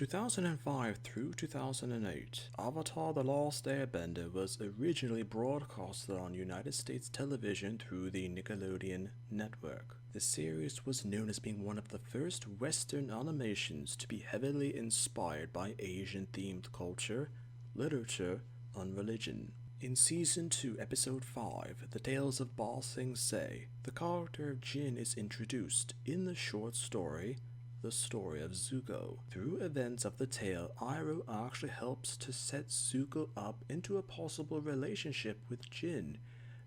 2005 through 2008, Avatar: The Last Airbender was originally broadcasted on United States television through the Nickelodeon network. The series was known as being one of the first Western animations to be heavily inspired by Asian-themed culture, literature, and religion. In Season 2, Episode 5, The Tales of Ba Sing Se, the character of Jin is introduced in the short story The Story of Zuko. Through events of the tale, Iroh actually helps to set Zuko up into a possible relationship with Jin,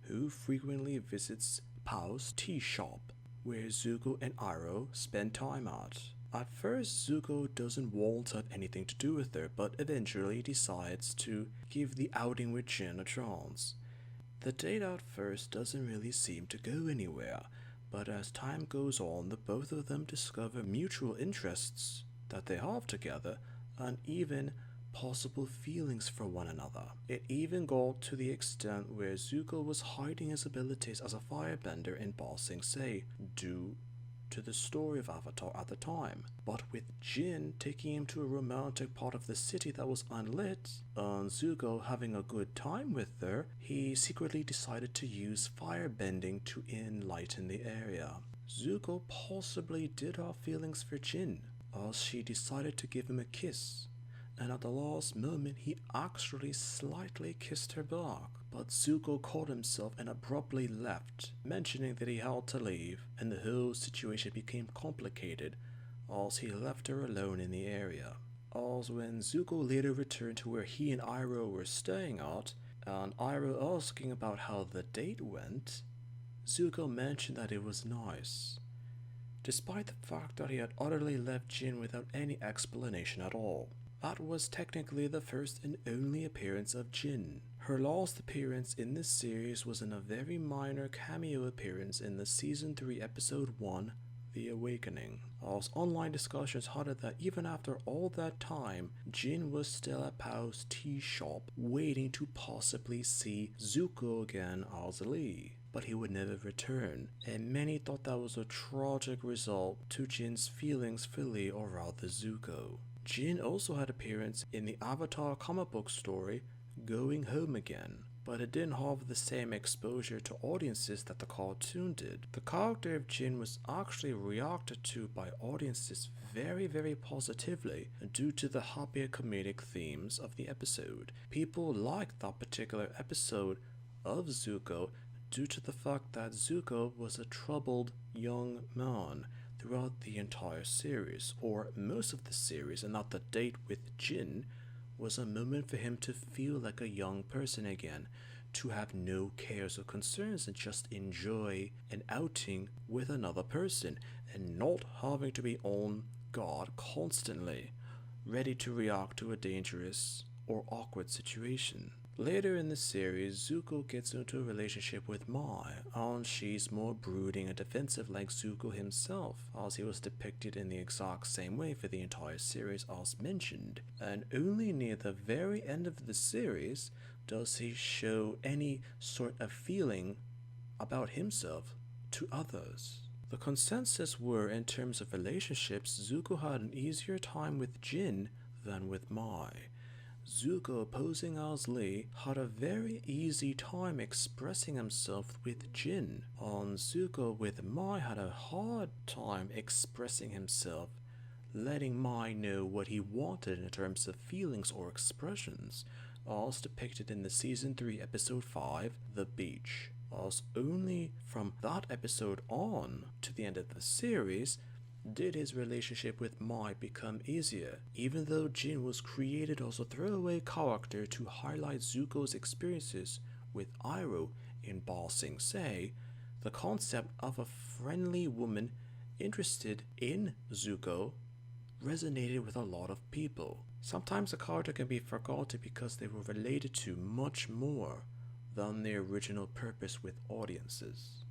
who frequently visits Pao's tea shop, where Zuko and Iroh spend time at. At first, Zuko doesn't want to have anything to do with her, but eventually decides to give the outing with Jin a chance. The date at first doesn't really seem to go anywhere, but as time goes on, the both of them discover mutual interests that they have together, and even possible feelings for one another. It even got to the extent where Zuko was hiding his abilities as a firebender in Ba Sing Se due to the story of Avatar at the time. But with Jin taking him to a romantic part of the city that was unlit, and Zuko having a good time with her, he secretly decided to use firebending to enlighten the area. Zuko possibly did have feelings for Jin, as she decided to give him a kiss, and at the last moment he actually slightly kissed her back. But Zuko caught himself and abruptly left, mentioning that he had to leave, and the whole situation became complicated as he left her alone in the area. As when Zuko later returned to where he and Iroh were staying at, and Iroh asking about how the date went, Zuko mentioned that it was nice, despite the fact that he had utterly left Jin without any explanation at all. That was technically the first and only appearance of Jin. Her last appearance in this series was in a very minor cameo appearance in the Season 3 Episode 1, The Awakening. As online discussions had it that even after all that time, Jin was still at Pao's tea shop waiting to possibly see Zuko again as Lee, but he would never return, and many thought that was a tragic result to Jin's feelings for Lee, or rather Zuko. Jin also had appearance in the Avatar comic book story Going Home Again, but it didn't have the same exposure to audiences that the cartoon did. The character of Jin was actually reacted to by audiences very positively due to the happier comedic themes of the episode. People liked that particular episode of Zuko due to the fact that Zuko was a troubled young man throughout the entire series, or most of the series, and that the date with Jin was a moment for him to feel like a young person again, to have no cares or concerns and just enjoy an outing with another person and not having to be on guard constantly, ready to react to a dangerous or awkward situation. Later in the series, Zuko gets into a relationship with Mai, and she's more brooding and defensive like Zuko himself, as he was depicted in the exact same way for the entire series as mentioned, and only near the very end of the series does he show any sort of feeling about himself to others. The consensus were, in terms of relationships, Zuko had an easier time with Jin than with Mai. Zuko, posing as Lee, had a very easy time expressing himself with Jin, and Zuko with Mai had a hard time expressing himself, letting Mai know what he wanted in terms of feelings or expressions, as depicted in the Season 3 Episode 5, The Beach. As only from that episode on to the end of the series did his relationship with Mai become easier. Even though Jin was created as a throwaway character to highlight Zuko's experiences with Iroh in Ba Sing Se, the concept of a friendly woman interested in Zuko resonated with a lot of people. Sometimes a character can be forgotten because they were related to much more than their original purpose with audiences.